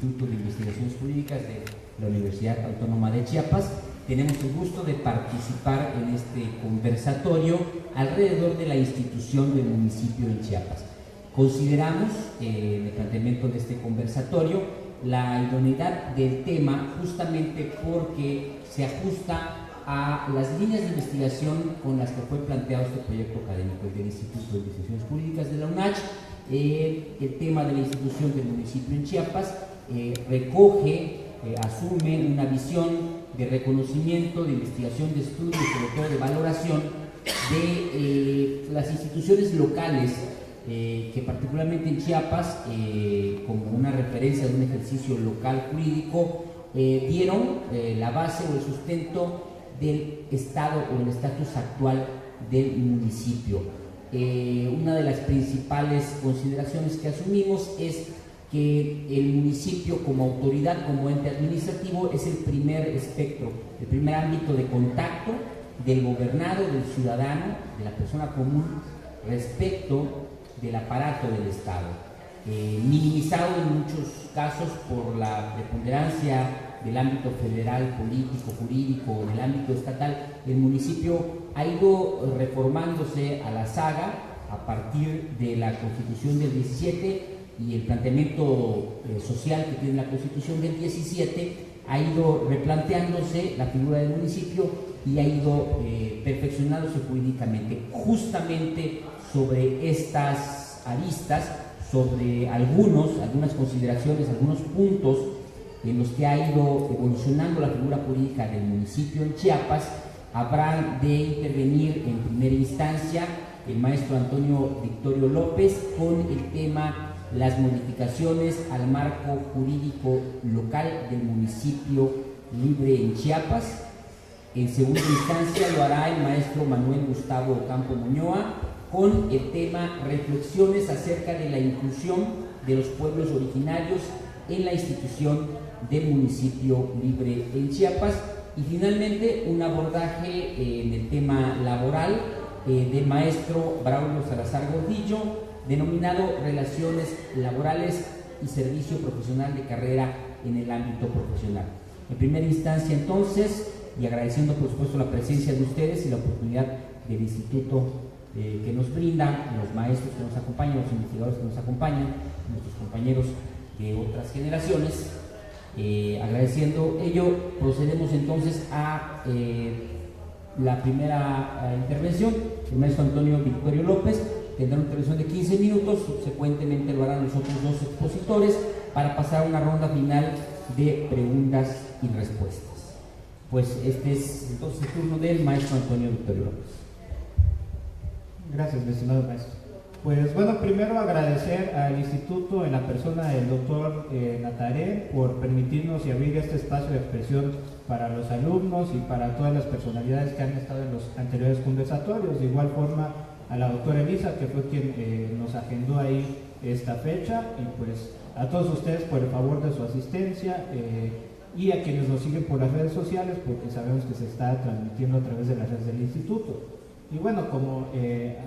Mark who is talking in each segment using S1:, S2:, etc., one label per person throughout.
S1: Instituto de Investigaciones Jurídicas de la Universidad Autónoma de Chiapas. Tenemos el gusto de participar en este conversatorio alrededor de la institución del municipio en Chiapas. Consideramos, en el planteamiento de este conversatorio, la idoneidad del tema justamente porque se ajusta a las líneas de investigación con las que fue planteado este proyecto académico del Instituto de Investigaciones Jurídicas de la UNACH. El tema de la institución del municipio en Chiapas recoge, asume una visión de reconocimiento, de investigación, de estudio y sobre todo de valoración de las instituciones locales que particularmente en Chiapas, como una referencia de un ejercicio local jurídico, dieron la base o el sustento del estado o el estatus actual del municipio. Una de las principales consideraciones que asumimos es que el municipio como autoridad, como ente administrativo, es el primer espectro, el primer ámbito de contacto del gobernado, del ciudadano, de la persona común respecto del aparato del Estado. Minimizado en muchos casos por la preponderancia del ámbito federal, político, jurídico, del ámbito estatal, el municipio ha ido reformándose a la saga a partir de la Constitución del 17 y el planteamiento social que tiene la Constitución del 17, ha ido replanteándose la figura del municipio y ha ido perfeccionándose jurídicamente, justamente sobre estas aristas, sobre algunas consideraciones, algunos puntos en los que ha ido evolucionando la figura jurídica del municipio en Chiapas. Habrá de intervenir en primera instancia el maestro Antonio Victorio López con el tema las modificaciones al marco jurídico local del municipio libre en Chiapas. En segunda instancia lo hará el maestro Manuel Gustavo Ocampo Muñoa con el tema reflexiones acerca de la inclusión de los pueblos originarios en la institución del municipio libre en Chiapas. Y finalmente un abordaje en el tema laboral del maestro Braulio Salazar Gordillo, denominado Relaciones Laborales y Servicio Profesional de Carrera en el ámbito profesional. En primera instancia, entonces, y agradeciendo por supuesto la presencia de ustedes y la oportunidad del instituto que nos brinda, los maestros que nos acompañan, los investigadores que nos acompañan, nuestros compañeros de otras generaciones, agradeciendo ello, procedemos entonces a la primera intervención. El maestro Antonio Victorio López tendrá una intervención de 15 minutos, subsecuentemente lo harán los otros dos expositores para pasar a una ronda final de preguntas y respuestas. Pues este es entonces el turno del maestro Antonio Victorio López.
S2: Gracias, mi estimado maestro. Pues bueno, primero agradecer al instituto en la persona del doctor Nataré por permitirnos y abrir este espacio de expresión para los alumnos y para todas las personalidades que han estado en los anteriores conversatorios. De igual forma a la doctora Elisa, que fue quien nos agendó ahí esta fecha, y pues a todos ustedes por el favor de su asistencia y a quienes nos siguen por las redes sociales, porque sabemos que se está transmitiendo a través de las redes del instituto. Y bueno, como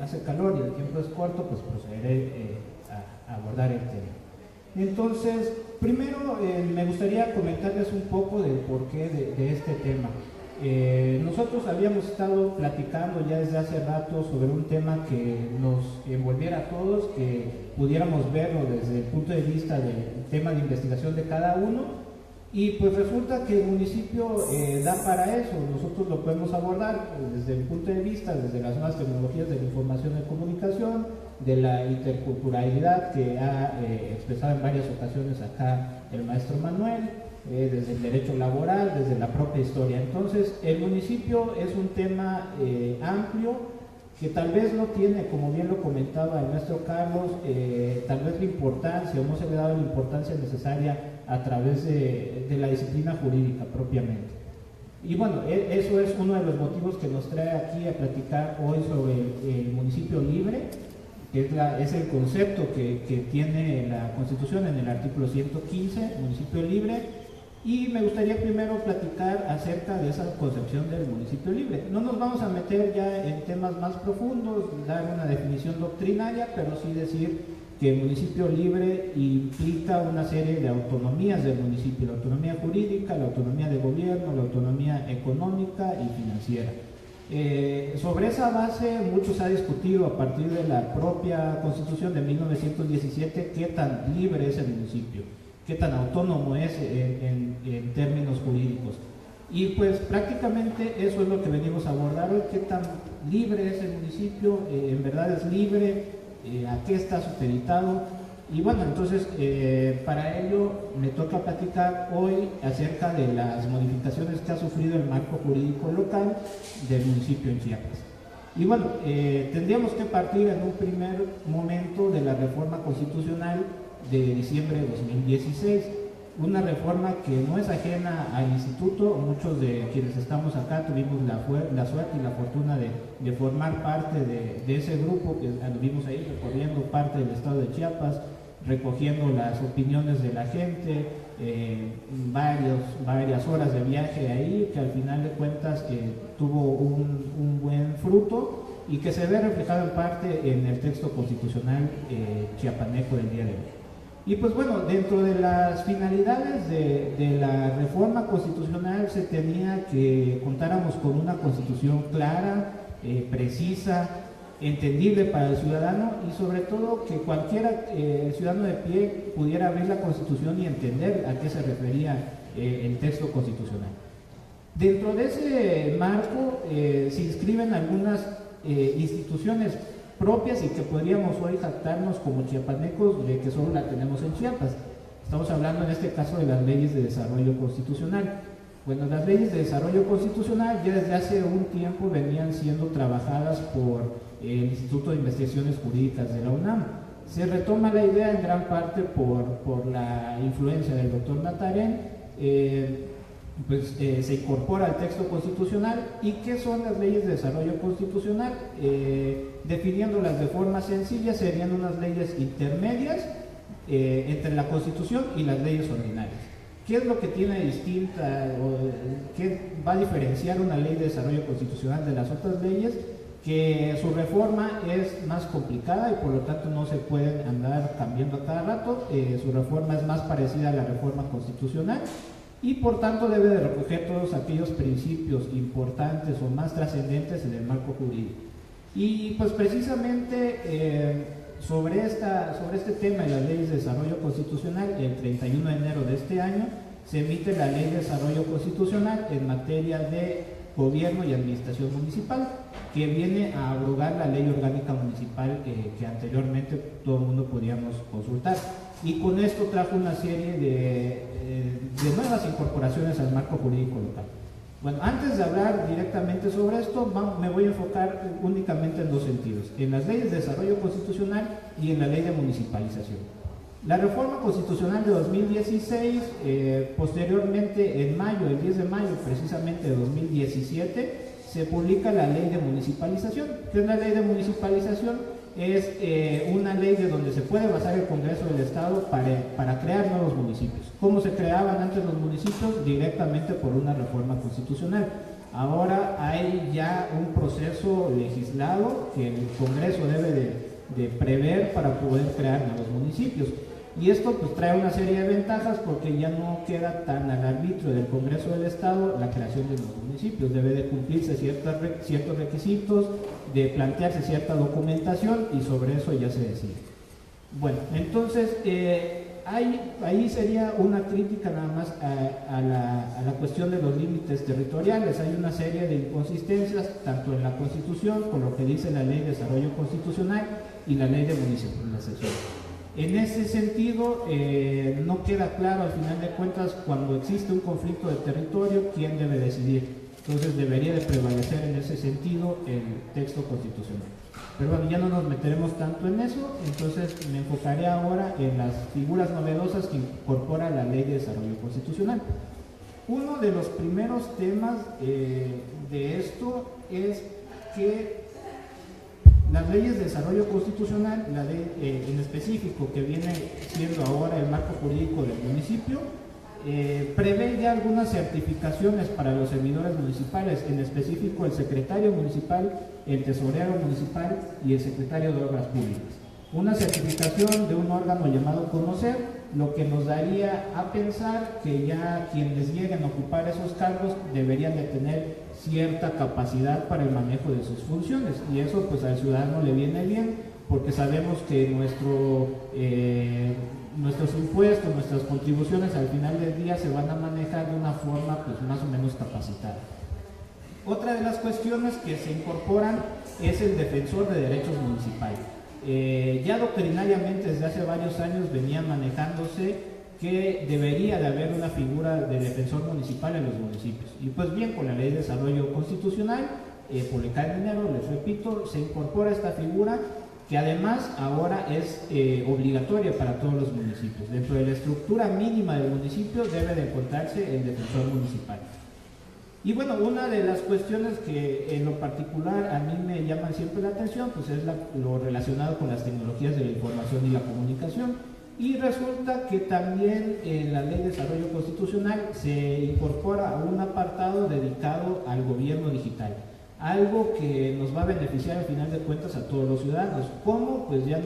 S2: hace calor y el tiempo es corto, pues procederé a abordar el tema. Entonces, primero me gustaría comentarles un poco del porqué de este tema. Nosotros habíamos estado platicando ya desde hace rato sobre un tema que nos envolviera a todos, que pudiéramos verlo desde el punto de vista del tema de investigación de cada uno, y pues resulta que el municipio da para eso. Nosotros lo podemos abordar desde el punto de vista, desde las nuevas tecnologías de la información y comunicación, de la interculturalidad que ha expresado en varias ocasiones acá el maestro Manuel, desde el derecho laboral, desde la propia historia. Entonces, el municipio es un tema amplio que tal vez no tiene, como bien lo comentaba el maestro Carlos, tal vez la importancia, o no se le ha dado la importancia necesaria a través de la disciplina jurídica propiamente. Y bueno, eso es uno de los motivos que nos trae aquí a platicar hoy sobre el municipio libre, que es el concepto que tiene la Constitución en el artículo 115, municipio libre. Y me gustaría primero platicar acerca de esa concepción del municipio libre. No nos vamos a meter ya en temas más profundos, dar una definición doctrinaria, pero sí decir que el municipio libre implica una serie de autonomías del municipio, la autonomía jurídica, la autonomía de gobierno, la autonomía económica y financiera. Sobre esa base mucho se ha discutido a partir de la propia Constitución de 1917 qué tan libre es el municipio, qué tan autónomo es en términos jurídicos. Y pues prácticamente eso es lo que venimos a abordar hoy, qué tan libre es el municipio, en verdad es libre, a qué está supeditado. Y bueno, entonces para ello me toca platicar hoy acerca de las modificaciones que ha sufrido el marco jurídico local del municipio en Chiapas. Y bueno, tendríamos que partir en un primer momento de la reforma constitucional de diciembre de 2016. Una reforma que no es ajena al instituto. Muchos de quienes estamos acá tuvimos la suerte y la fortuna de formar parte de ese grupo que anduvimos ahí recorriendo parte del estado de Chiapas, recogiendo las opiniones de la gente, varias horas de viaje ahí, que al final de cuentas tuvo un buen fruto y que se ve reflejado en parte en el texto constitucional chiapaneco del día de hoy. Y pues bueno, dentro de las finalidades de la reforma constitucional se tenía que contáramos con una constitución clara, precisa, entendible para el ciudadano y sobre todo que cualquiera ciudadano de pie pudiera abrir la Constitución y entender a qué se refería el texto constitucional. Dentro de ese marco se inscriben algunas instituciones propias y que podríamos hoy jactarnos como chiapanecos de que solo la tenemos en Chiapas. Estamos hablando en este caso de las leyes de desarrollo constitucional. Bueno, las leyes de desarrollo constitucional ya desde hace un tiempo venían siendo trabajadas por el Instituto de Investigaciones Jurídicas de la UNAM. Se retoma la idea en gran parte por la influencia del doctor Natarén, se incorpora al texto constitucional. ¿Y qué son las leyes de desarrollo constitucional? Definiéndolas de forma sencilla, serían unas leyes intermedias entre la Constitución y las leyes ordinarias. ¿Qué es lo que tiene distinta o qué va a diferenciar una ley de desarrollo constitucional de las otras leyes? Que su reforma es más complicada y por lo tanto no se pueden andar cambiando a cada rato. Su reforma es más parecida a la reforma constitucional y por tanto debe de recoger todos aquellos principios importantes o más trascendentes en el marco jurídico. Y pues precisamente sobre este tema de las leyes de desarrollo constitucional, el 31 de enero de este año se emite la Ley de Desarrollo Constitucional en materia de gobierno y administración municipal, que viene a abrogar la ley orgánica municipal que anteriormente todo el mundo podíamos consultar. Y con esto trajo una serie de nuevas incorporaciones al marco jurídico local. Bueno, antes de hablar directamente sobre esto, me voy a enfocar únicamente en dos sentidos, en las leyes de desarrollo constitucional y en la ley de municipalización. La reforma constitucional de 2016, posteriormente en mayo, el 10 de mayo precisamente de 2017, se publica la ley de municipalización. ¿Qué es la ley de municipalización? Es una ley de donde se puede basar el Congreso del Estado para crear nuevos municipios. ¿Cómo se creaban antes los municipios? Directamente por una reforma constitucional. Ahora hay ya un proceso legislado que el Congreso debe de prever para poder crear nuevos municipios. Y esto pues trae una serie de ventajas porque ya no queda tan al arbitrio del Congreso del Estado la creación de nuevos municipios. Debe de cumplirse ciertos requisitos, de plantearse cierta documentación y sobre eso ya se decide. Bueno, entonces ahí sería una crítica nada más a la cuestión de los límites territoriales. Hay una serie de inconsistencias tanto en la Constitución con lo que dice la Ley de Desarrollo Constitucional y la Ley de Municipalización. En ese sentido, no queda claro al final de cuentas cuando existe un conflicto de territorio quién debe decidir. Entonces debería de prevalecer en ese sentido el texto constitucional. Pero bueno, ya no nos meteremos tanto en eso, entonces me enfocaré ahora en las figuras novedosas que incorpora la Ley de Desarrollo Constitucional. Uno de los primeros temas de esto es que las leyes de desarrollo constitucional, la ley en específico que viene siendo ahora el marco jurídico del municipio, prevé ya algunas certificaciones para los servidores municipales, en específico el secretario municipal, el tesorero municipal y el secretario de Obras Públicas. una certificación de un órgano llamado Conocer, lo que nos daría a pensar que ya quienes lleguen a ocupar esos cargos deberían de tener cierta capacidad para el manejo de sus funciones, y eso pues al ciudadano le viene bien, porque sabemos que nuestros impuestos, nuestras contribuciones al final del día se van a manejar de una forma pues más o menos capacitada. Otra de las cuestiones que se incorporan es el defensor de derechos municipales. Ya doctrinariamente desde hace varios años venía manejándose que debería de haber una figura de defensor municipal en los municipios. Y pues bien, con la Ley de Desarrollo Constitucional, publicada en enero, les repito, se incorpora esta figura que además ahora es obligatoria para todos los municipios. Dentro de la estructura mínima del municipio debe de encontrarse el defensor municipal. Y bueno, una de las cuestiones que en lo particular a mí me llaman siempre la atención, pues es lo relacionado con las tecnologías de la información y la comunicación. Y resulta que también en la Ley de Desarrollo Constitucional se incorpora un apartado dedicado al gobierno digital, algo que nos va a beneficiar al final de cuentas a todos los ciudadanos. ¿Cómo? Pues ya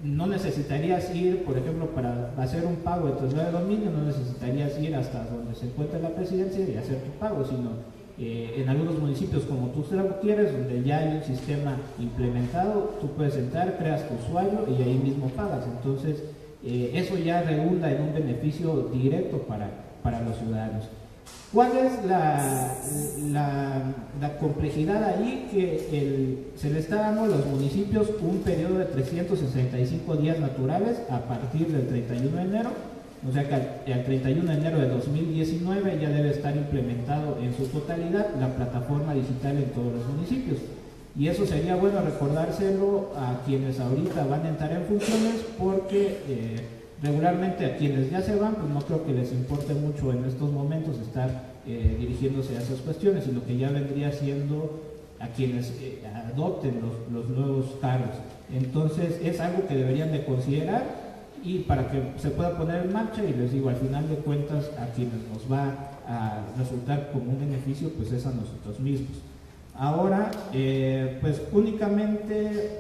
S2: no necesitarías ir, por ejemplo, para hacer un pago de traslado de dominio, no necesitarías ir hasta donde se encuentra la presidencia y hacer tu pago, sino en algunos municipios como Tuxtla Gutiérrez, donde ya hay un sistema implementado, tú puedes entrar, creas tu usuario y ahí mismo pagas. Entonces, eso ya redunda en un beneficio directo para los ciudadanos. ¿Cuál es la complejidad ahí? Que se le está dando a los municipios un periodo de 365 días naturales a partir del 31 de enero, o sea que al 31 de enero de 2019 ya debe estar implementado en su totalidad la plataforma digital en todos los municipios. Y eso sería bueno recordárselo a quienes ahorita van a entrar en funciones, porque regularmente a quienes ya se van, pues no creo que les importe mucho en estos momentos estar dirigiéndose a esas cuestiones, sino que ya vendría siendo a quienes adopten los nuevos cargos. Entonces es algo que deberían de considerar, y para que se pueda poner en marcha, y les digo, al final de cuentas a quienes nos va a resultar como un beneficio pues es a nosotros mismos. Ahora pues únicamente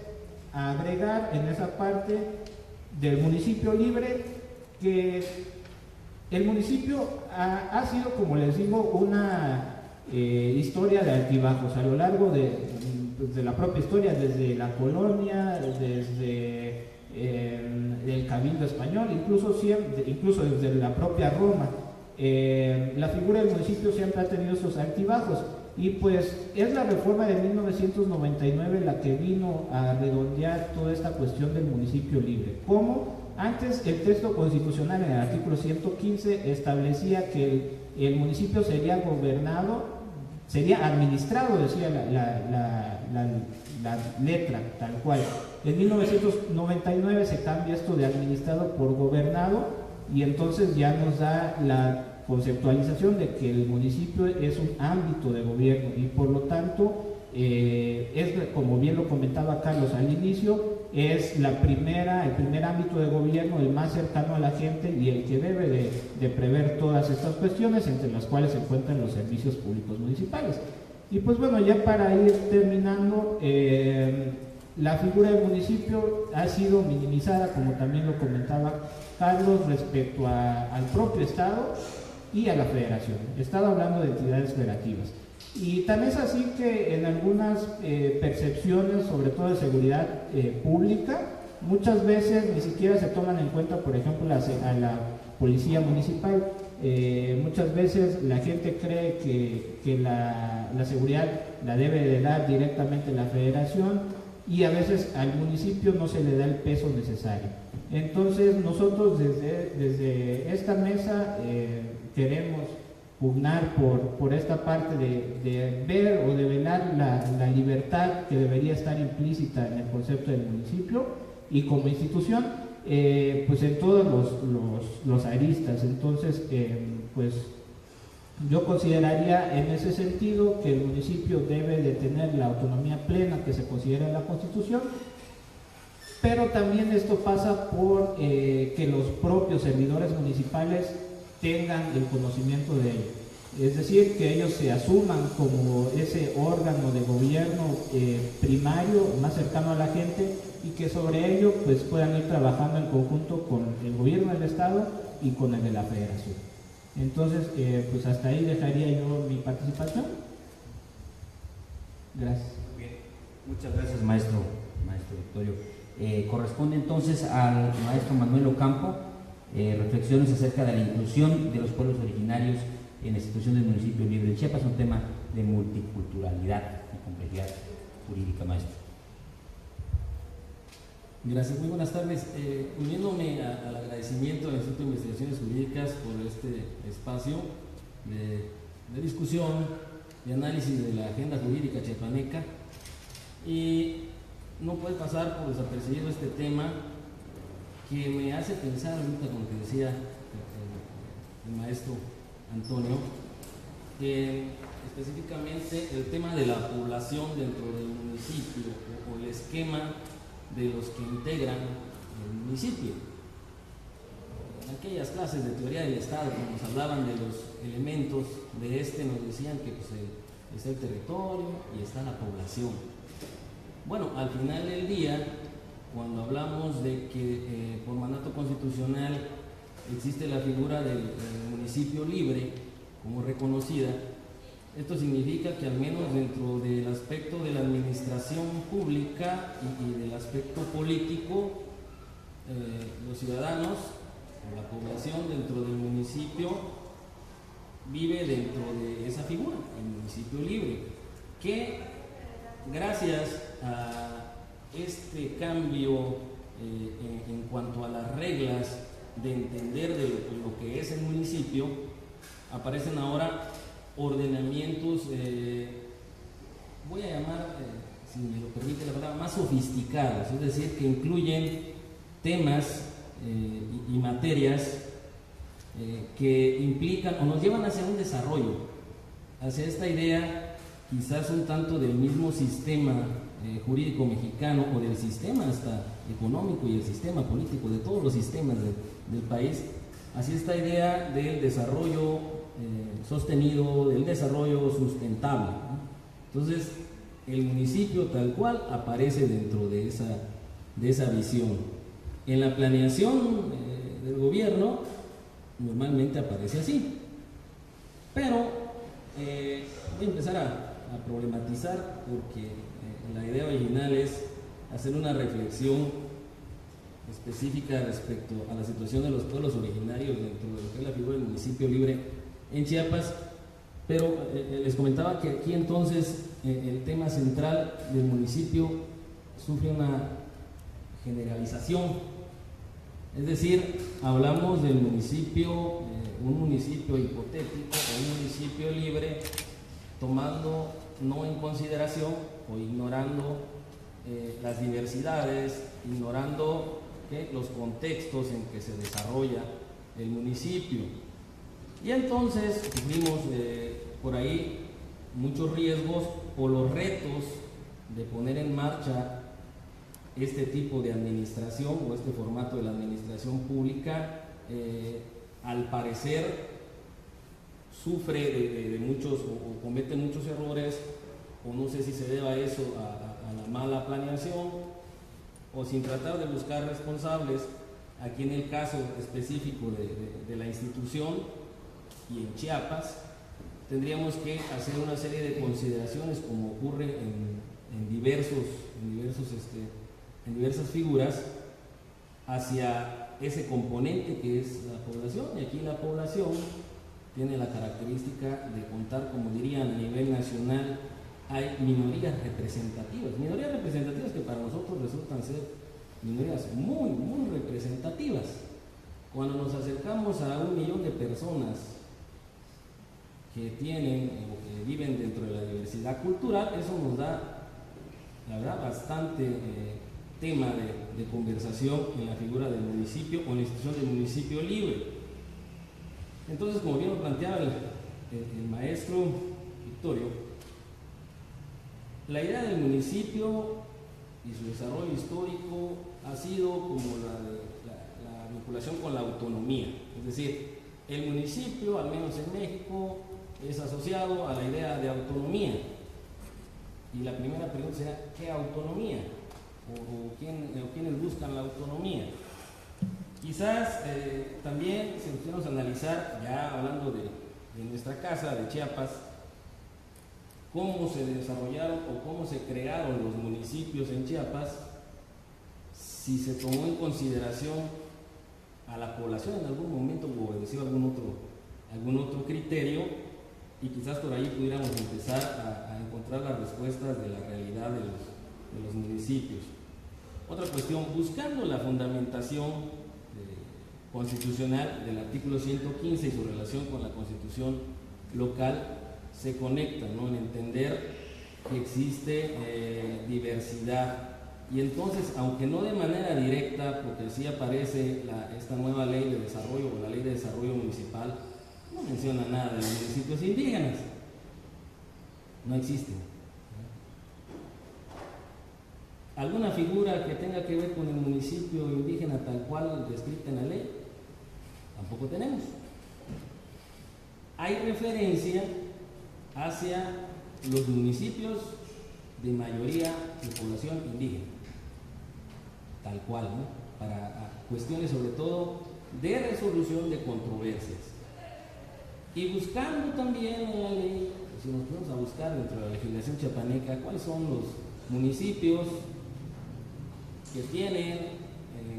S2: agregar en esa parte del municipio libre, que el municipio ha sido, como les digo, una historia de altibajos a lo largo de la propia historia, desde la colonia, desde el Cabildo Español, incluso desde la propia Roma. La figura del municipio siempre ha tenido esos altibajos, y pues es la reforma de 1999 la que vino a redondear toda esta cuestión del municipio libre. ¿Cómo? Antes el texto constitucional en el artículo 115 establecía que el municipio sería administrado, decía la letra tal cual. En 1999 se cambia esto de administrado por gobernado, y entonces ya nos da la conceptualización de que el municipio es un ámbito de gobierno, y por lo tanto como bien lo comentaba Carlos al inicio, es el primer ámbito de gobierno, el más cercano a la gente y el que debe de prever todas estas cuestiones, entre las cuales se encuentran los servicios públicos municipales. Y pues bueno, ya para ir terminando, la figura del municipio ha sido minimizada, como también lo comentaba Carlos, respecto al propio Estado y a la Federación. He estado hablando de entidades federativas. Y tan es así que en algunas percepciones, sobre todo de seguridad pública, muchas veces ni siquiera se toman en cuenta, por ejemplo, a la policía municipal. Muchas veces la gente cree que la seguridad la debe de dar directamente la Federación, y a veces al municipio no se le da el peso necesario. Entonces nosotros desde esta mesa queremos pugnar por esta parte de ver o de velar la libertad que debería estar implícita en el concepto del municipio y como institución, pues en todos los aristas. Entonces, pues yo consideraría en ese sentido que el municipio debe de tener la autonomía plena que se considera en la Constitución, pero también esto pasa por que los propios servidores municipales tengan el conocimiento de ello. Es decir, que ellos se asuman como ese órgano de gobierno primario, más cercano a la gente, y que sobre ello pues puedan ir trabajando en conjunto con el gobierno del Estado y con el de la Federación. Entonces, pues hasta ahí dejaría yo mi participación. Gracias.
S1: Bien. Muchas gracias, maestro Victorio. Corresponde entonces al maestro Manuel Ocampo, reflexiones acerca de la inclusión de los pueblos originarios en la institución del municipio libre de Chiapas, un tema de multiculturalidad y complejidad jurídica, maestro.
S3: Gracias, muy buenas tardes. Uniéndome al agradecimiento al Instituto de Investigaciones Jurídicas por este espacio de discusión, de análisis de la agenda jurídica chiapaneca, y no puede pasar por desapercibido este tema que me hace pensar ahorita, como que decía el maestro Antonio, que específicamente el tema de la población dentro del municipio o el esquema de los que integran el municipio. En aquellas clases de teoría del Estado, cuando nos hablaban de los elementos de este, nos decían que pues, está el territorio y está la población. Bueno, al final del día, cuando hablamos de que por mandato constitucional existe la figura del municipio libre como reconocida, esto significa que al menos dentro del aspecto de la administración pública y del aspecto político, los ciudadanos, la población dentro del municipio vive dentro de esa figura, el municipio libre, que gracias a este cambio en cuanto a las reglas de entender de lo que es el municipio, aparecen ahora ordenamientos, voy a llamar, si me lo permite la palabra, más sofisticados, es decir, que incluyen temas y materias que implican o nos llevan hacia un desarrollo, hacia esta idea quizás un tanto del mismo sistema jurídico mexicano o del sistema hasta económico y el sistema político, de todos los sistemas del país, hacia esta idea del desarrollo sostenido, del desarrollo sustentable, ¿no? Entonces, el municipio tal cual aparece dentro de esa visión. En la planeación del gobierno normalmente aparece así, pero voy a empezar a problematizar porque la idea original es hacer una reflexión específica respecto a la situación de los pueblos originarios dentro de lo que es la figura del municipio libre en Chiapas, pero les comentaba que aquí entonces el tema central del municipio sufre una generalización, es decir, hablamos del municipio, un municipio hipotético o un municipio libre, tomando no en consideración o ignorando las diversidades, ignorando los contextos en que se desarrolla el municipio. Y entonces vimos por ahí muchos riesgos o los retos de poner en marcha este tipo de administración o este formato de la administración pública. Al parecer sufre de muchos o comete muchos errores, o no sé si se deba a eso, a la mala planeación, o sin tratar de buscar responsables. Aquí en el caso específico de la institución y en Chiapas, tendríamos que hacer una serie de consideraciones, como ocurre en diversas figuras, hacia ese componente que es la población. Y aquí la población tiene la característica de contar, como dirían a nivel nacional, hay minorías representativas que para nosotros resultan ser minorías muy, muy representativas. Cuando nos acercamos a 1 millón de personas que tienen o que viven dentro de la diversidad cultural, eso nos da, la verdad, bastante tema de conversación en la figura del municipio o en la institución del municipio libre. Entonces, como bien lo planteaba el maestro Victorio, la idea del municipio y su desarrollo histórico ha sido como la vinculación con la autonomía, es decir, el municipio, al menos en México, es asociado a la idea de autonomía. Y la primera pregunta será, ¿qué autonomía? ¿O quiénes buscan la autonomía? Quizás también, si nos queremos analizar, ya hablando de nuestra casa, de Chiapas, cómo se desarrollaron o cómo se crearon los municipios en Chiapas, si se tomó en consideración a la población en algún momento o obedeció algún otro criterio, y quizás por ahí pudiéramos empezar a encontrar las respuestas de la realidad de los municipios. Otra cuestión, buscando la fundamentación constitucional del artículo 115 y su relación con la constitución local, se conecta, ¿no?, en entender que existe diversidad. Y entonces, aunque no de manera directa, porque sí aparece esta nueva ley de desarrollo o la ley de desarrollo municipal, no menciona nada de los municipios indígenas, no existen. ¿Alguna figura que tenga que ver con el municipio indígena tal cual descrita en la ley? Tampoco tenemos. Hay referencia hacia los municipios de mayoría de población indígena, tal cual, ¿no?, para cuestiones sobre todo de resolución de controversias. Y buscando también en la ley, si nos ponemos a buscar dentro de la legislación chiapaneca, cuáles son los municipios que tienen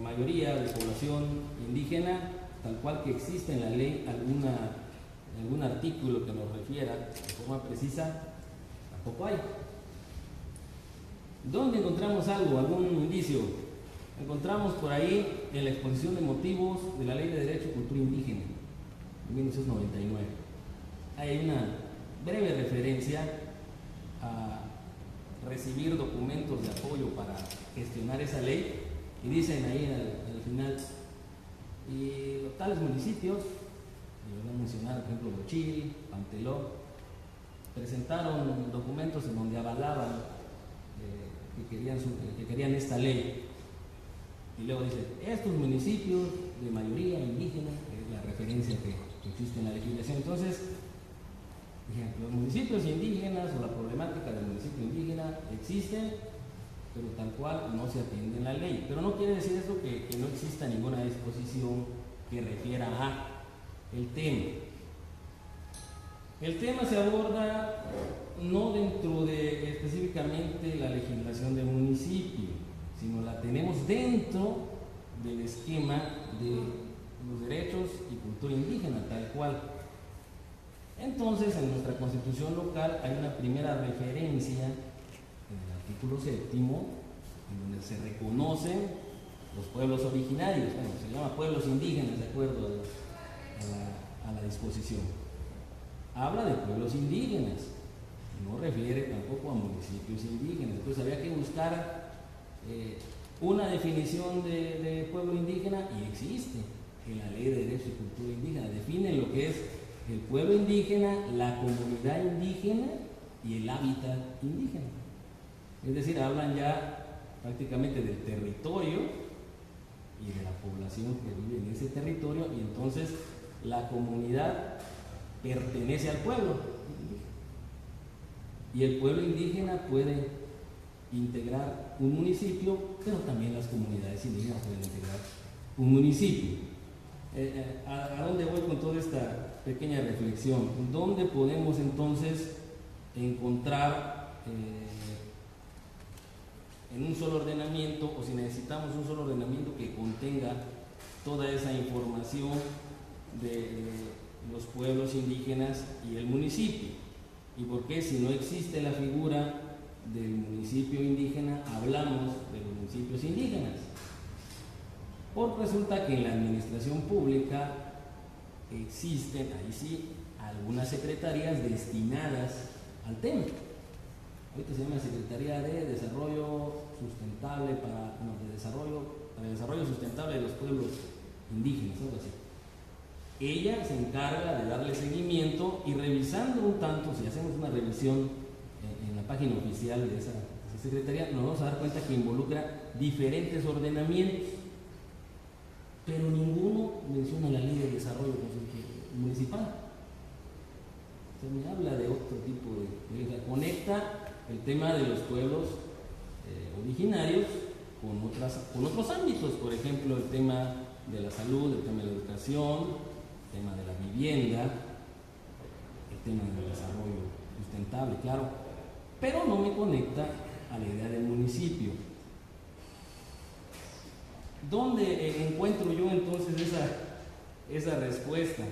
S3: mayoría de población indígena, tal cual que existe en la ley algún artículo que nos refiera de forma precisa, tampoco hay. ¿Dónde encontramos algo, algún indicio? Encontramos por ahí en la exposición de motivos de la Ley de Derecho y Cultura Indígena, de 1999. Hay una breve referencia a recibir documentos de apoyo para gestionar esa ley, y dicen ahí al final, y los tales municipios, y voy a mencionar por ejemplo Bochil, Panteló, presentaron documentos en donde avalaban que querían esta ley. Y luego dice, estos municipios de mayoría indígena, que es la referencia que existe en la legislación. Entonces, los municipios indígenas o la problemática del municipio indígena existen, pero tal cual no se atiende en la ley. Pero no quiere decir eso que no exista ninguna disposición que refiera a el tema. El tema se aborda no dentro de específicamente la legislación del municipio, sino la tenemos dentro del esquema de los derechos y cultura indígena, tal cual. Entonces, en nuestra constitución local hay una primera referencia en el artículo 7, en donde se reconocen los pueblos originarios, bueno, se llama pueblos indígenas de acuerdo a la disposición. Habla de pueblos indígenas, no refiere tampoco a municipios indígenas. Entonces había que buscar una definición de pueblo indígena, y existe en la Ley de Derecho y Cultura Indígena. Define lo que es el pueblo indígena, la comunidad indígena y el hábitat indígena. Es decir, hablan ya prácticamente del territorio y de la población que vive en ese territorio, y entonces la comunidad pertenece al pueblo, y el pueblo indígena puede integrar un municipio, pero también las comunidades indígenas pueden integrar un municipio. ¿A dónde voy con toda esta pequeña reflexión? ¿Dónde podemos entonces encontrar en un solo ordenamiento, o si necesitamos un solo ordenamiento que contenga toda esa información de los pueblos indígenas y el municipio? ¿Y por qué, si no existe la figura del municipio indígena, hablamos de los municipios indígenas? Porque resulta que en la administración pública existen, ahí sí, algunas secretarías destinadas al tema. Ahorita se llama Secretaría de Desarrollo Sustentable para el desarrollo sustentable de los pueblos indígenas, algo así. Ella se encarga de darle seguimiento, y revisando un tanto, si hacemos una revisión en la página oficial de esa secretaría, nos vamos a dar cuenta que involucra diferentes ordenamientos, pero ninguno menciona la Ley de Desarrollo Municipal. usted me habla de otro tipo de conecta el tema de los pueblos originarios con otros ámbitos, por ejemplo, el tema de la salud, el tema de la educación, el tema de la vivienda, el tema del desarrollo sustentable, claro, pero no me conecta a la idea del municipio. ¿Dónde encuentro yo entonces esa respuesta?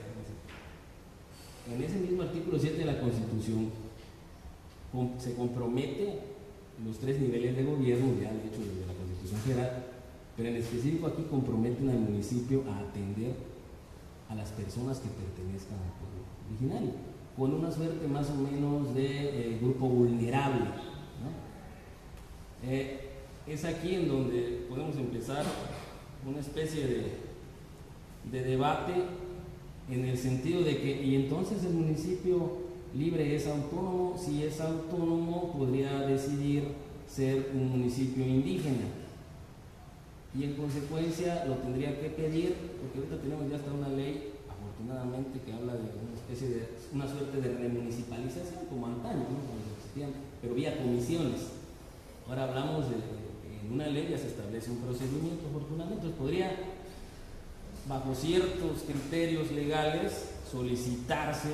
S3: En ese mismo artículo 7 de la Constitución se compromete los 3 niveles de gobierno, ya de hecho desde la Constitución Federal, pero en específico aquí comprometen al municipio a atender a las personas que pertenezcan al pueblo originario, con una suerte más o menos de grupo vulnerable, ¿no? Es aquí en donde podemos empezar una especie de debate en el sentido de que, y entonces el municipio libre es autónomo. Si es autónomo, podría decidir ser un municipio indígena y en consecuencia lo tendría que pedir, porque ahorita tenemos ya hasta una ley, afortunadamente, que habla de una suerte de remunicipalización, como antaño, ¿no? Cuando existían, pero vía comisiones. Ahora hablamos en una ley ya se establece un procedimiento, afortunadamente, entonces podría, bajo ciertos criterios legales, solicitarse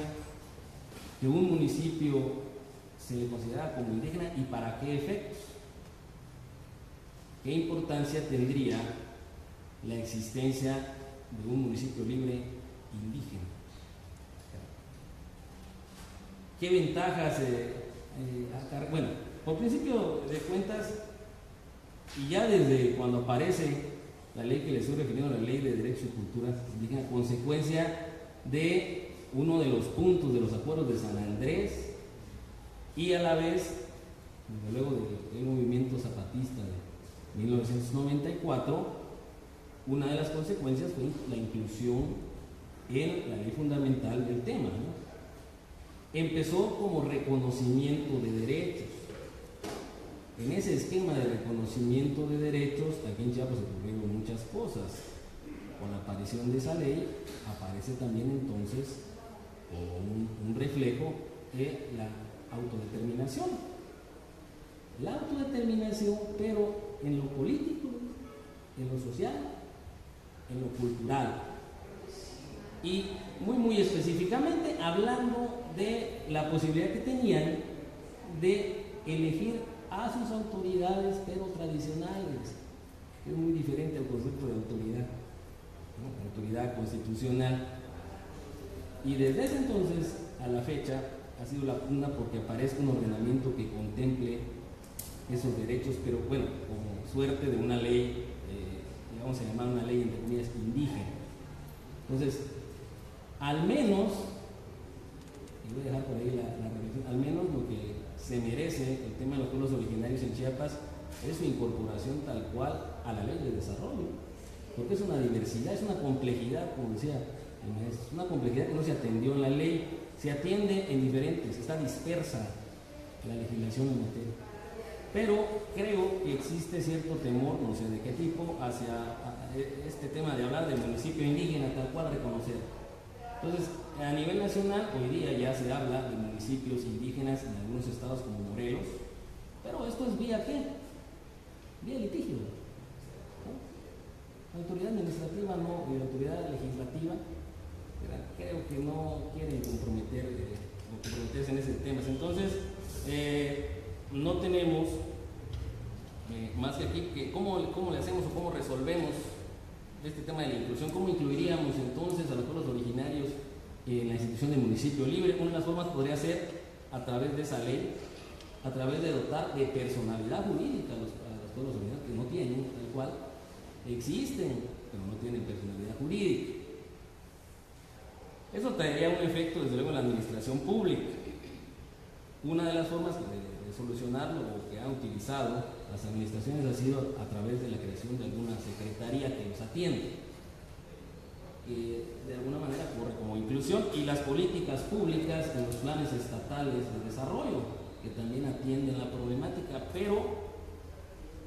S3: que un municipio se le considera como indígena y para qué efectos. ¿Qué importancia tendría la existencia de un municipio libre indígena? ¿Qué ventajas? Bueno, por principio de cuentas, y ya desde cuando aparece la ley que le estoy refiriendo, la Ley de Derechos y Culturas Indígenas, consecuencia de uno de los puntos de los acuerdos de San Andrés y a la vez, desde luego, del movimiento zapatista de 1994, una de las consecuencias fue la inclusión en la ley fundamental del tema, ¿no? Empezó como reconocimiento de derechos. En ese esquema de reconocimiento de derechos, aquí en Chiapas ocurrieron muchas cosas. Con la aparición de esa ley, aparece también entonces un reflejo de la autodeterminación. La autodeterminación, pero en lo político, en lo social, en lo cultural. Y muy específicamente hablando de la posibilidad que tenían de elegir a sus autoridades, pero tradicionales, que es muy diferente al concepto de autoridad, ¿no? Autoridad constitucional. Y desde ese entonces a la fecha ha sido la pugna porque aparezca un ordenamiento que contemple esos derechos, pero bueno, como suerte de una ley, vamos a llamar una ley entre comillas indígena. Entonces, al menos, y voy a dejar por ahí la reflexión, al menos lo que se merece el tema de los pueblos originarios en Chiapas es su incorporación tal cual a la ley de desarrollo, porque es una diversidad, es una complejidad, como decía el maestro, es una complejidad que no se atendió en la ley, se atiende en diferentes, está dispersa la legislación en materia. Pero creo que existe cierto temor, no sé de qué tipo, hacia este tema de hablar del municipio indígena tal cual reconocer. Entonces, a nivel nacional, hoy día ya se habla de municipios indígenas en algunos estados como Morelos, pero esto es vía ¿qué? Vía litigio, ¿no? La autoridad administrativa no, y la autoridad legislativa, creo que no quieren comprometerse en ese tema. Entonces, no tenemos más que aquí que cómo le hacemos o cómo resolvemos este tema de la inclusión, cómo incluiríamos entonces a los pueblos originarios en la institución del municipio libre. Una de las formas podría ser a través de esa ley, a través de dotar de personalidad jurídica a los pueblos originarios que no tienen, tal cual, existen, pero no tienen personalidad jurídica. Eso traería un efecto, desde luego, en la administración pública. Una de las formas de solucionarlo, o que han utilizado las administraciones, ha sido a través de la creación de alguna secretaría que los atiende, que de alguna manera corre como inclusión, y las políticas públicas en los planes estatales de desarrollo, que también atienden la problemática, pero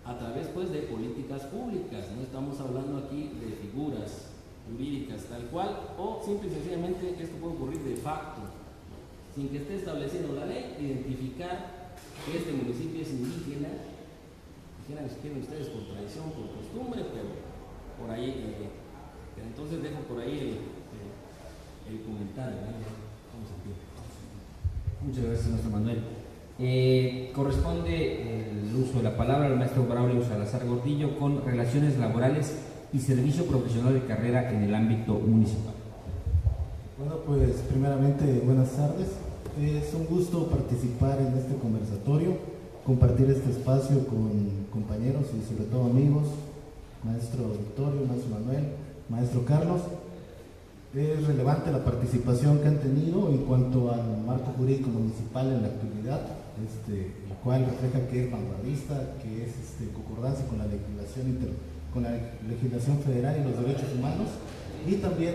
S3: a través pues de políticas públicas. No estamos hablando aquí de figuras jurídicas tal cual, o simple y sencillamente esto puede ocurrir de facto, sin que esté estableciendo la ley, identificar que este municipio es indígena, si quieren ustedes por tradición, por costumbre, pero por ahí, entonces dejo por ahí el comentario, ¿no? Vamos aquí.
S1: Muchas gracias, maestro Manuel. Corresponde el uso de la palabra al maestro Braulio Salazar Gordillo con relaciones laborales y servicio profesional de carrera en el ámbito municipal.
S4: Bueno, pues primeramente buenas tardes. Es un gusto participar en este conversatorio, compartir este espacio con compañeros y sobre todo amigos, maestro Victorio, maestro Manuel, maestro Carlos. Es relevante la participación que han tenido en cuanto al marco jurídico municipal en la actualidad, el cual refleja que es vanguardista, que es concordancia con la legislación federal y los derechos humanos, y también,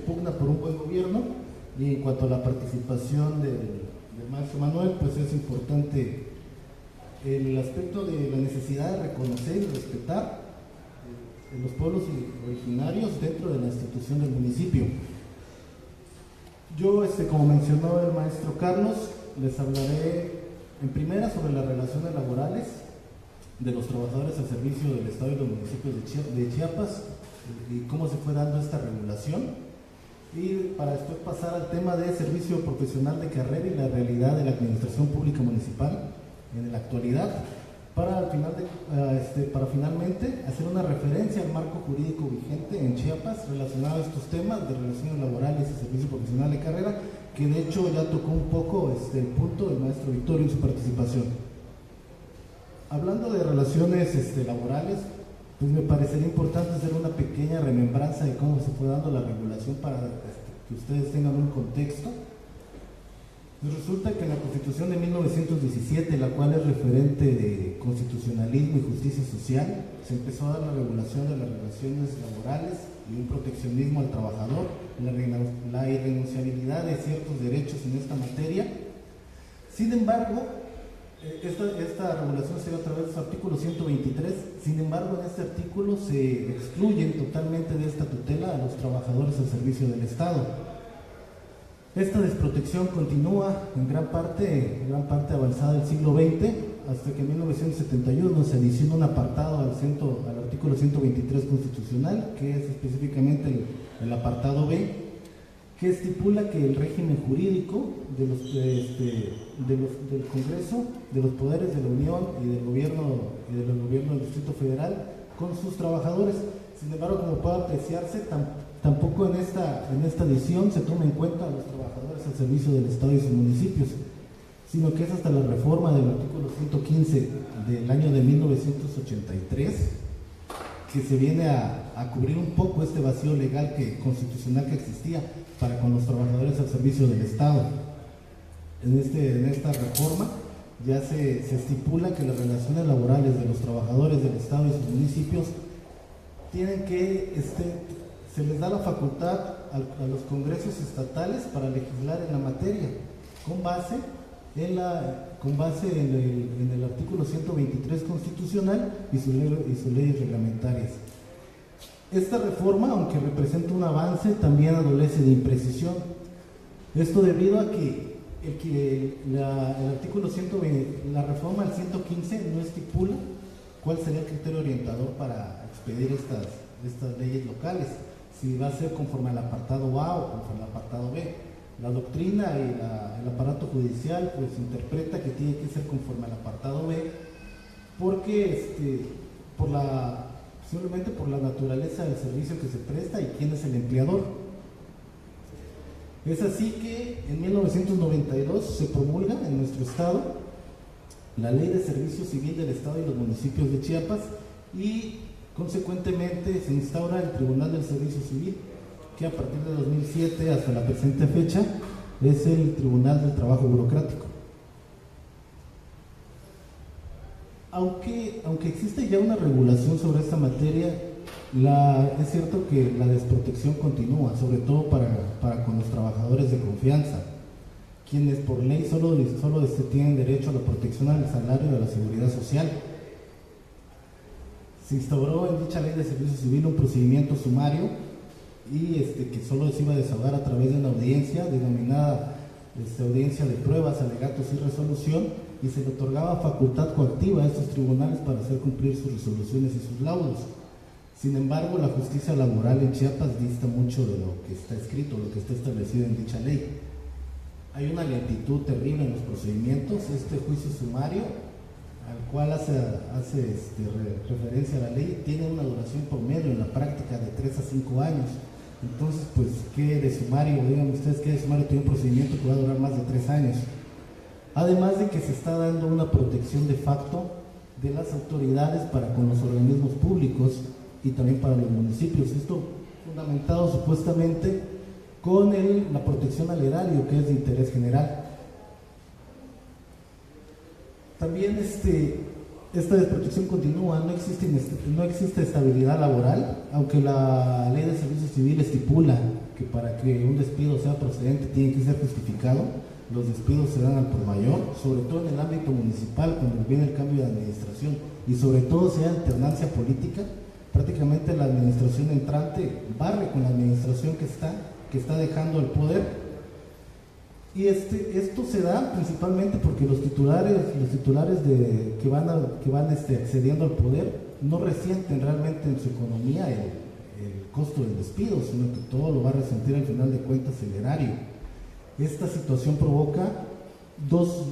S4: pugna por un buen gobierno. Y en cuanto a la participación del maestro Manuel, pues es importante el aspecto de la necesidad de reconocer y respetar los pueblos originarios dentro de la institución del municipio. Yo, como mencionó el maestro Carlos, les hablaré en primera sobre las relaciones laborales de los trabajadores al servicio del Estado y los municipios de Chiapas y cómo se fue dando esta regulación, y para después pasar al tema de servicio profesional de carrera y la realidad de la administración pública municipal en la actualidad, para finalmente hacer una referencia al marco jurídico vigente en Chiapas relacionado a estos temas de relaciones laborales y servicio profesional de carrera, que de hecho ya tocó un poco el punto del maestro Victorio en su participación. Hablando de relaciones laborales, pues me parecería importante hacer una pequeña remembranza de cómo se fue dando la regulación para que ustedes tengan un contexto. Resulta que en la Constitución de 1917, la cual es referente de constitucionalismo y justicia social, se empezó a dar la regulación de las relaciones laborales y un proteccionismo al trabajador, la irrenunciabilidad de ciertos derechos en esta materia. Sin embargo, esta regulación se dio a través de su artículo 123, sin embargo en este artículo se excluyen totalmente de esta tutela a los trabajadores al servicio del Estado. Esta desprotección continúa en gran parte avanzada del siglo XX, hasta que en 1971 se adiciona un apartado al artículo 123 constitucional, que es específicamente el apartado B, que estipula que el régimen jurídico del Congreso, de los poderes de la Unión y del gobierno del Distrito Federal con sus trabajadores. Sin embargo, como puede apreciarse, tampoco en esta edición se toma en cuenta a los trabajadores al servicio del Estado y sus municipios, sino que es hasta la reforma del artículo 115 del año de 1983 que se viene a cubrir un poco este vacío legal constitucional que existía para con los trabajadores al servicio del Estado. En esta reforma ya se estipula que las relaciones laborales de los trabajadores del Estado y sus municipios tienen que, se les da la facultad a los congresos estatales para legislar en la materia, con base en el artículo 123 constitucional y sus leyes reglamentarias. Esta reforma, aunque representa un avance, también adolece de imprecisión. Esto debido a que el artículo 120, la reforma al 115 no estipula cuál sería el criterio orientador para expedir estas leyes locales, si va a ser conforme al apartado A o conforme al apartado B. La doctrina y el aparato judicial pues interpreta que tiene que ser conforme al apartado B, porque simplemente por la naturaleza del servicio que se presta y quién es el empleador. Es así que en 1992 se promulga en nuestro estado la Ley de Servicio Civil del Estado y los municipios de Chiapas, y consecuentemente se instaura el Tribunal del Servicio Civil, que a partir de 2007 hasta la presente fecha es el Tribunal del Trabajo Burocrático. Aunque existe ya una regulación sobre esta materia, es cierto que la desprotección continúa, sobre todo para con los trabajadores de confianza, quienes por ley solo tienen derecho a la protección al salario y a la seguridad social. Se instauró en dicha Ley de Servicio Civil un procedimiento sumario y que solo se iba a desahogar a través de una audiencia denominada audiencia de pruebas, alegatos y resolución, y se le otorgaba facultad coactiva a estos tribunales para hacer cumplir sus resoluciones y sus laudos. Sin embargo, la justicia laboral en Chiapas dista mucho de lo que está escrito, lo que está establecido en dicha ley. Hay una lentitud terrible en los procedimientos. Este juicio sumario, al cual hace referencia a la ley, tiene una duración promedio en la práctica de 3 a 5 años. Entonces, pues, ¿qué de sumario? Díganme ustedes, ¿qué de sumario tiene un procedimiento que va a durar más de 3 años? Además de que se está dando una protección de facto de las autoridades para con los organismos públicos y también para los municipios. Esto fundamentado supuestamente con la protección al erario, que es de interés general. También esta desprotección continúa, no existe estabilidad laboral, aunque la ley de servicio civil estipula que para que un despido sea procedente tiene que ser justificado. Los despidos se dan al por mayor, sobre todo en el ámbito municipal, cuando viene el cambio de administración y sobre todo si hay alternancia política. Prácticamente la administración entrante barre con la administración que está dejando el poder. Y esto se da principalmente porque los titulares que van accediendo al poder no resienten realmente en su economía el costo del despido, sino que todo lo va a resentir al final de cuentas el erario. Esta situación provoca dos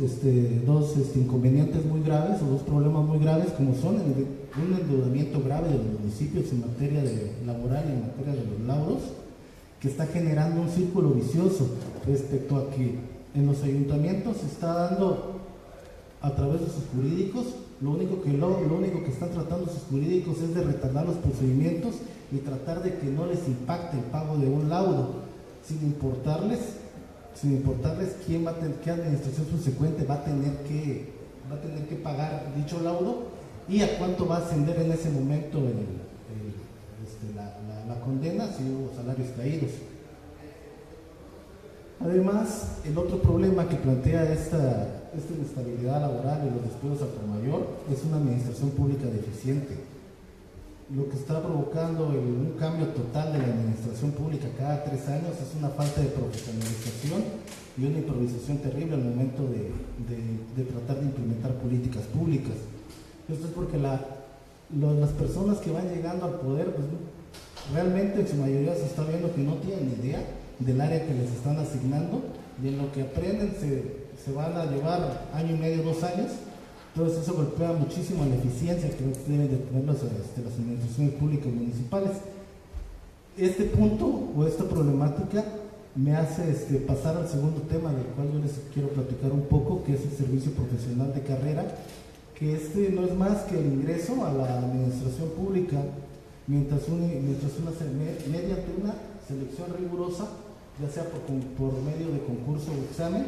S4: inconvenientes muy graves o dos problemas muy graves, como son un endeudamiento grave de los municipios en materia laboral y en materia de los laudos, que está generando un círculo vicioso respecto a que en los ayuntamientos se está dando a través de sus jurídicos, lo único que están tratando sus jurídicos es de retardar los procedimientos y tratar de que no les impacte el pago de un laudo, sin importarles qué administración subsecuente va a tener que pagar dicho laudo y a cuánto va a ascender en ese momento la condena si hubo salarios caídos. Además, el otro problema que plantea esta inestabilidad laboral y los despidos al por mayor es una administración pública deficiente, lo que está provocando un cambio total de la administración pública cada 3 años. Es una falta de profesionalización y una improvisación terrible al momento de tratar de implementar políticas públicas. Esto es porque las personas que van llegando al poder, pues, realmente en su mayoría se está viendo que no tienen ni idea del área que les están asignando, y en lo que aprenden se van a llevar año y medio, 2 años. Entonces eso golpea muchísimo la eficiencia que deben de tener las administraciones públicas municipales. Este punto o esta problemática me hace pasar al segundo tema del cual yo les quiero platicar un poco, que es el servicio profesional de carrera, que no es más que el ingreso a la administración pública mediante una selección rigurosa, ya sea por medio de concurso o examen,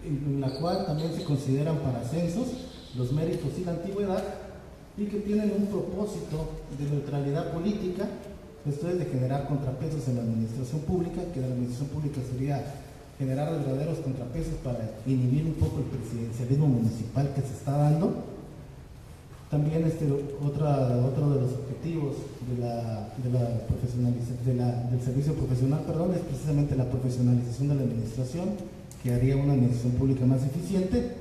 S4: en la cual también se consideran para ascensos los méritos y la antigüedad, y que tienen un propósito de neutralidad política. Esto es de generar contrapesos en la administración pública, que la administración pública sería generar verdaderos contrapesos para inhibir un poco el presidencialismo municipal que se está dando. También otro de los objetivos del servicio profesional, es precisamente la profesionalización de la administración, que haría una administración pública más eficiente.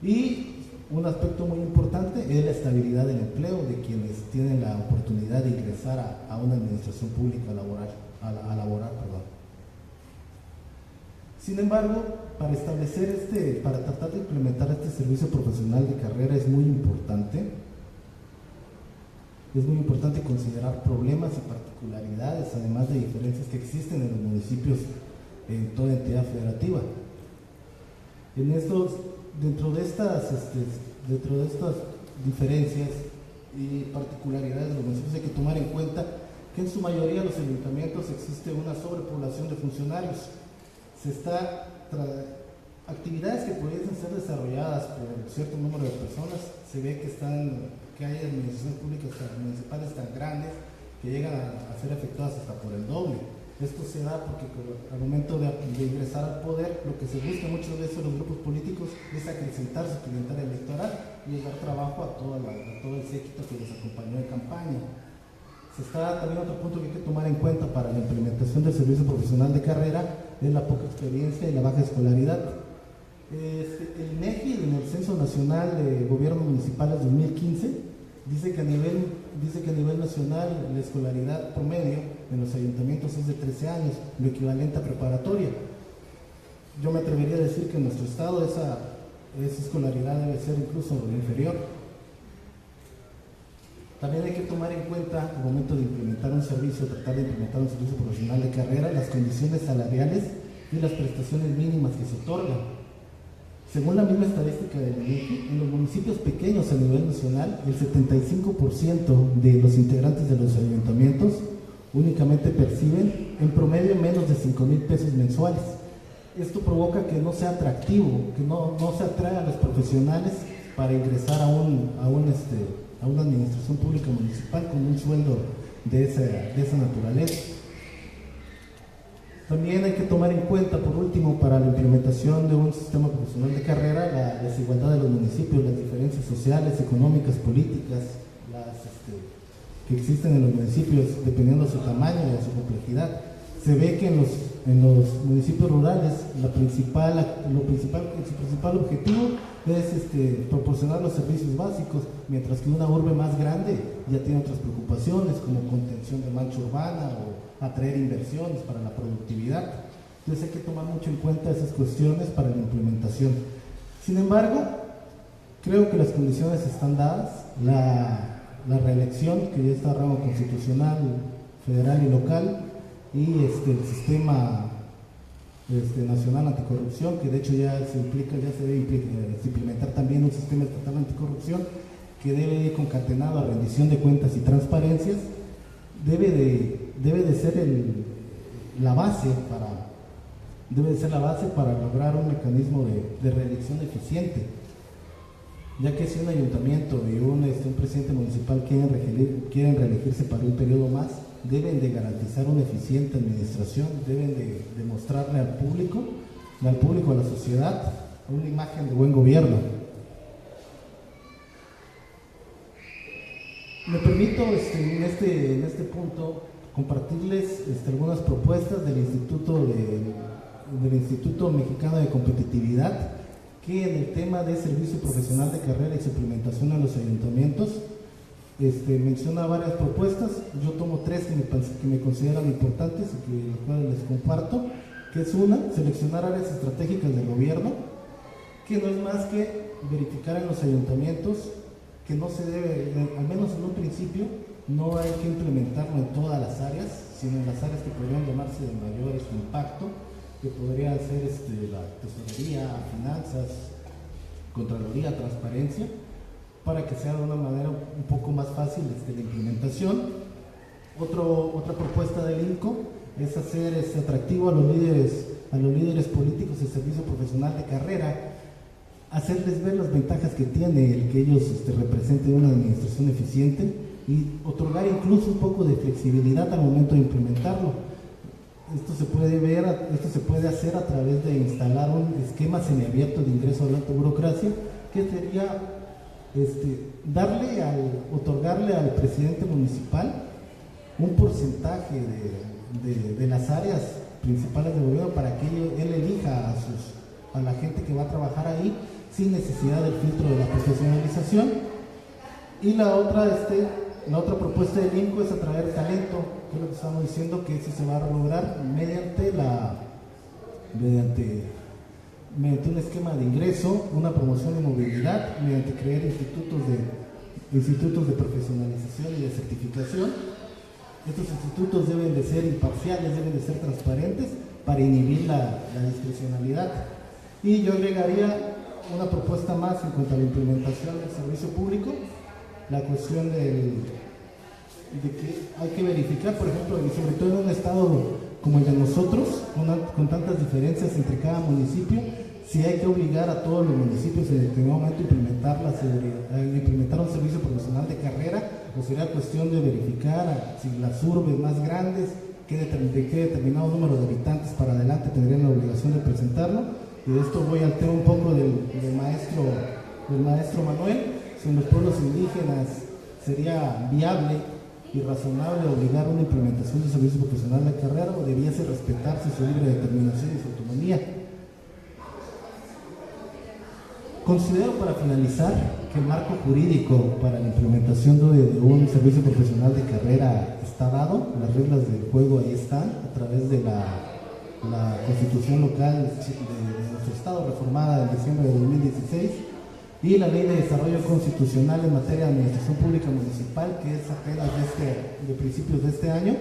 S4: Y un aspecto muy importante es la estabilidad del empleo de quienes tienen la oportunidad de ingresar a una administración pública a laborar. Sin embargo, para tratar de implementar este servicio profesional de carrera es muy importante considerar problemas y particularidades, además de diferencias que existen en los municipios en toda entidad federativa. Dentro de estas diferencias y particularidades de los municipios hay que tomar en cuenta que en su mayoría los ayuntamientos existe una sobrepoblación de funcionarios. Actividades que pudiesen ser desarrolladas por un cierto número de personas, se ve que hay administraciones públicas municipales tan grandes que llegan a ser efectuadas hasta por el doble. Esto se da porque al momento de ingresar al poder, lo que se busca muchas veces en los grupos políticos es acrecentar su clientela electoral y dar trabajo a todo el séquito que les acompañó en campaña. También otro punto que hay que tomar en cuenta para la implementación del servicio profesional de carrera es la poca experiencia y la baja escolaridad. El INEGI, en el Censo Nacional de Gobiernos Municipales 2015, dice que a nivel nacional la escolaridad promedio en los ayuntamientos es de 13 años, lo equivalente a preparatoria. Yo me atrevería a decir que en nuestro estado esa escolaridad debe ser incluso inferior. También hay que tomar en cuenta, al momento de implementar un servicio, tratar de implementar un servicio profesional de carrera, las condiciones salariales y las prestaciones mínimas que se otorgan. Según la misma estadística del INEGI, en los municipios pequeños a nivel nacional, el 75% de los integrantes de los ayuntamientos únicamente perciben en promedio menos de 5,000 pesos mensuales. Esto provoca que no sea atractivo, que no se atrae a los profesionales para ingresar a una administración pública municipal con un sueldo de esa naturaleza. También hay que tomar en cuenta, por último, para la implementación de un sistema profesional de carrera, la desigualdad de los municipios, las diferencias sociales, económicas, políticas, que existen en los municipios dependiendo de su tamaño y de su complejidad. Se ve que en los municipios rurales su principal objetivo es proporcionar los servicios básicos, mientras que una urbe más grande ya tiene otras preocupaciones como contención de mancha urbana o atraer inversiones para la productividad. Entonces hay que tomar mucho en cuenta esas cuestiones para la implementación. Sin embargo, creo que las condiciones están dadas. La reelección, que ya está a rango constitucional, federal y local, y el sistema nacional anticorrupción, que de hecho ya se debe implementar también un sistema estatal anticorrupción que debe ir concatenado a rendición de cuentas y transparencias, debe de ser la base para lograr un mecanismo de reelección eficiente, ya que si un ayuntamiento y un presidente municipal quieren reelegirse para un periodo más, deben de garantizar una eficiente administración, deben de demostrarle al público, a la sociedad, una imagen de buen gobierno. Me permito en este punto compartirles algunas propuestas del Instituto Mexicano de Competitividad, que en el tema de servicio profesional de carrera y suplementación a los ayuntamientos menciona varias propuestas. Yo tomo tres que me consideran importantes y las cuales les comparto, que es una, seleccionar áreas estratégicas del gobierno, que no es más que verificar en los ayuntamientos que no se debe, al menos en un principio, no hay que implementarlo en todas las áreas, sino en las áreas que podrían llamarse de mayor impacto, que podría ser la tesorería, finanzas, contraloría, transparencia, para que sea de una manera un poco más fácil la implementación. Otra propuesta del INCO es hacer atractivo a los líderes políticos el servicio profesional de carrera, hacerles ver las ventajas que tiene el que ellos representen una administración eficiente y otorgar incluso un poco de flexibilidad al momento de implementarlo. Esto se puede hacer a través de instalar un esquema semiabierto de ingreso a la alta burocracia, que sería otorgarle al presidente municipal un porcentaje de las áreas principales del gobierno para que él elija a la gente que va a trabajar ahí sin necesidad del filtro de la profesionalización. Y la otra propuesta del INCO es atraer talento, que es lo que estamos diciendo, que eso se va a lograr mediante un esquema de ingreso, una promoción de movilidad, mediante crear institutos de profesionalización y de certificación. Estos institutos deben de ser imparciales, deben de ser transparentes para inhibir la discrecionalidad. Y yo agregaría una propuesta más en cuanto a la implementación del servicio público, la cuestión de que hay que verificar, por ejemplo, y sobre todo en un estado como el de nosotros, con tantas diferencias entre cada municipio, si hay que obligar a todos los municipios en determinado momento a implementar un servicio profesional de carrera, o sería cuestión de verificar si las urbes más grandes, de qué determinado número de habitantes para adelante tendrían la obligación de presentarlo. Y de esto voy al tema un poco del maestro Manuel. Si en los pueblos indígenas sería viable irrazonable obligar una implementación de servicio profesional de carrera o debiese respetarse su libre determinación y su autonomía. Considero, para finalizar, que el marco jurídico para la implementación de un servicio profesional de carrera está dado. Las reglas del juego ahí están, a través de la Constitución local de nuestro Estado, reformada en diciembre de 2016, y la Ley de Desarrollo Constitucional en materia de administración pública municipal, que es apenas de principios de este año.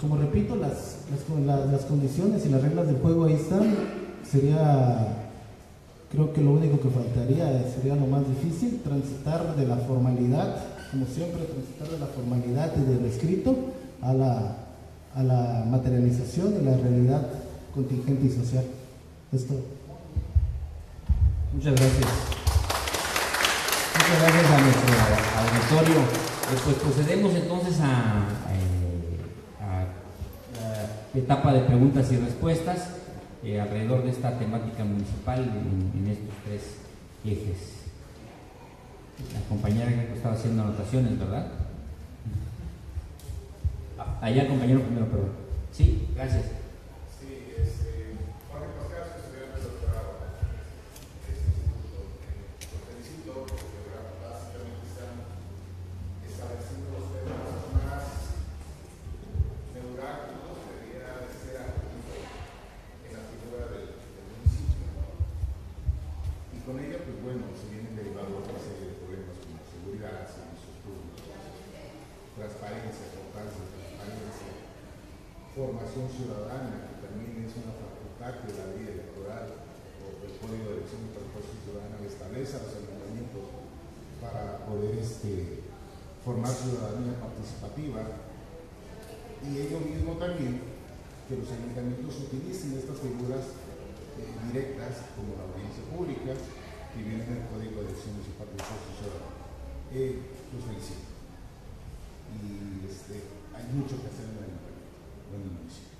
S4: Como repito, las condiciones y las reglas del juego ahí están. Creo que lo único que faltaría sería lo más difícil, transitar de la formalidad, como siempre, transitar de la formalidad y del escrito a la materialización de la realidad contingente y social. Esto.
S1: Muchas gracias. Muchas gracias a nuestro auditorio. Pues procedemos entonces a la etapa de preguntas y respuestas alrededor de esta temática municipal en estos tres ejes. La compañera que estaba haciendo anotaciones, ¿verdad? Allá, compañero, primero, perdón. Sí, gracias.
S5: Formación ciudadana, que también es una facultad que la ley electoral o el Código de Elección y Participación Ciudadana establece a los ayuntamientos para poder formar ciudadanía participativa, y ello mismo también que los ayuntamientos utilicen estas figuras directas como la audiencia pública que viene en el Código de Elección y Participación Ciudadana. Los felicito, y hay mucho que hacer en el municipio.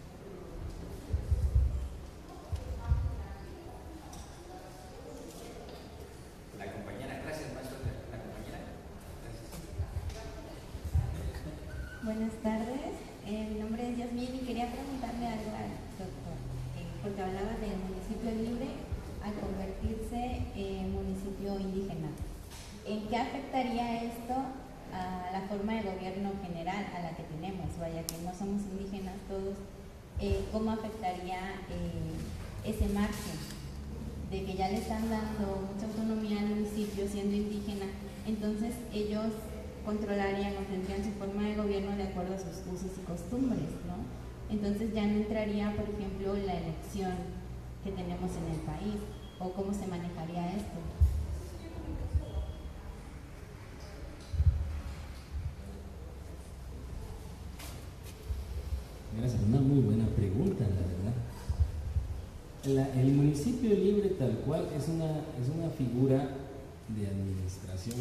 S1: La compañera, gracias, maestro. La compañera, gracias.
S6: Buenas tardes, mi nombre es Yasmín y quería preguntarle algo al doctor, porque hablaba del municipio libre al convertirse en municipio indígena. ¿En qué afectaría esto a la forma de gobierno general a la que tenemos? Vaya, que no somos indígenas todos, ¿cómo afectaría ese margen de que ya le están dando mucha autonomía al municipio siendo indígena? Entonces ellos controlarían o tendrían su forma de gobierno de acuerdo a sus usos y costumbres, ¿no? Entonces ya no entraría, por ejemplo, la elección que tenemos en el país, o cómo se manejaría esto.
S3: Gracias, una muy buena pregunta, la verdad. El municipio libre tal cual es una figura de administración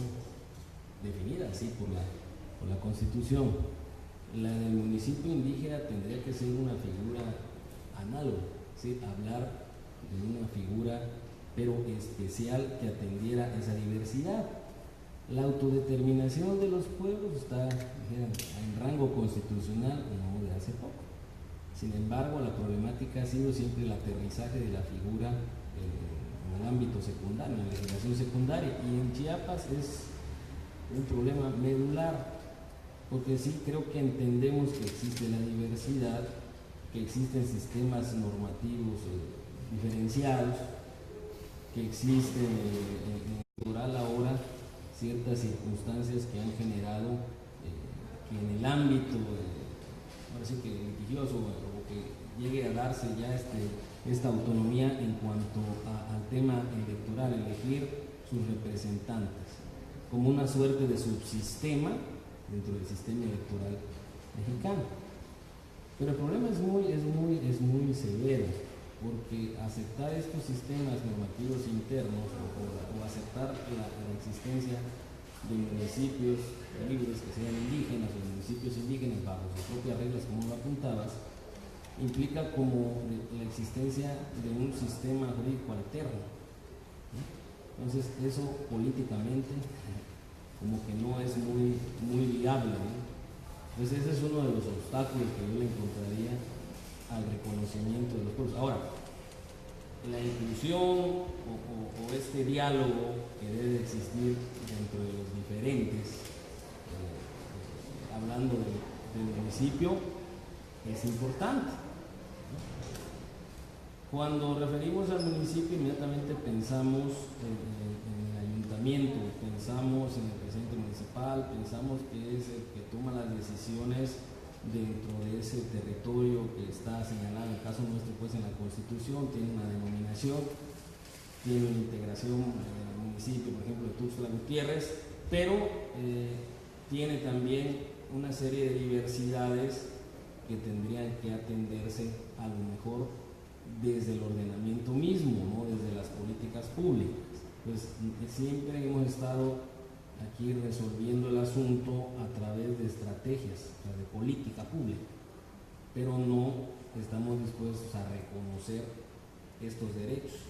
S3: definida así por la Constitución. La del municipio indígena tendría que ser una figura análoga, ¿sí? Hablar de una figura pero especial que atendiera esa diversidad. La autodeterminación de los pueblos está en rango constitucional no de hace poco. Sin embargo, la problemática ha sido siempre el aterrizaje de la figura en el ámbito secundario, en la legislación secundaria, y en Chiapas es un problema medular, porque sí creo que entendemos que existe la diversidad, que existen sistemas normativos diferenciados, que existen en rural ahora ciertas circunstancias que han generado que en el ámbito ahora sí que litigioso o que llegue a darse ya esta autonomía en cuanto al tema electoral, elegir sus representantes como una suerte de subsistema dentro del sistema electoral mexicano. Pero el problema es muy severo, porque aceptar estos sistemas normativos internos o aceptar la existencia de municipios libres que sean indígenas o municipios indígenas bajo sus propias reglas, como lo apuntabas, implica como la existencia de un sistema jurídico alterno, ¿no? Entonces eso políticamente como que no es muy viable, ¿no? Entonces ese es uno de los obstáculos que yo le encontraría al reconocimiento de los pueblos. Ahora, la inclusión o este diálogo que debe existir dentro de los diferentes, hablando del municipio, es importante. Cuando referimos al municipio, inmediatamente pensamos en el ayuntamiento, pensamos en el presidente municipal, pensamos que es el que toma las decisiones dentro de ese territorio que está señalado, en el caso nuestro pues en la Constitución, tiene una denominación, tiene una integración en el municipio, por ejemplo, de Tuxtla Gutiérrez, pero tiene también una serie de diversidades que tendrían que atenderse a lo mejor desde el ordenamiento mismo, ¿no? Desde las políticas públicas. Pues siempre hemos estado aquí resolviendo el asunto a través de estrategias, o sea, de política pública, pero no estamos dispuestos a reconocer estos derechos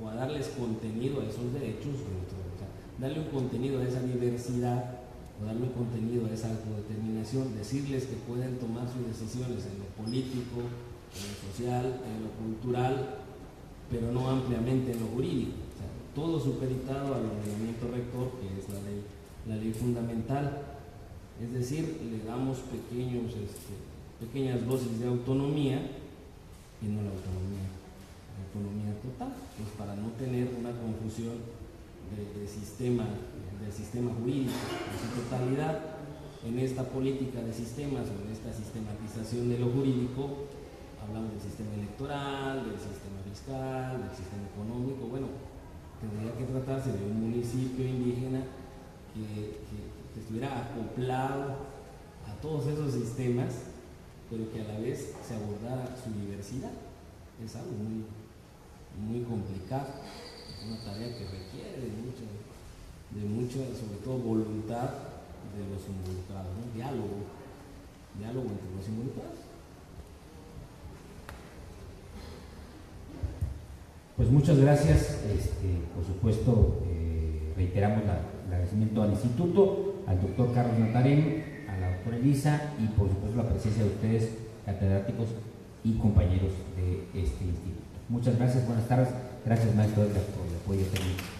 S3: o a darles contenido a esos derechos, o sea, darle un contenido a esa diversidad o darle un contenido a esa autodeterminación, decirles que pueden tomar sus decisiones en lo político, en lo social, en lo cultural, pero no ampliamente en lo jurídico. O sea, todo supeditado al ordenamiento rector, que es la ley fundamental. Es decir, le damos pequeñas dosis de autonomía y no la autonomía total, pues para no tener una confusión del sistema jurídico en su totalidad. En esta política de sistemas o en esta sistematización de lo jurídico, hablamos del sistema electoral, del sistema fiscal, del sistema económico. Bueno, tendría que tratarse de un municipio indígena que estuviera acoplado a todos esos sistemas, pero que a la vez se abordara su diversidad. Es algo muy complicado, es una tarea que requiere de mucha, sobre todo, voluntad de los involucrados, ¿no? Diálogo entre los involucrados.
S1: Pues muchas gracias, por supuesto, reiteramos el agradecimiento al instituto, al doctor Carlos Natarén, a la doctora Elisa y por supuesto la presencia de ustedes, catedráticos y compañeros de este instituto. Muchas gracias, buenas tardes, gracias maestro Edgar por el apoyo técnico.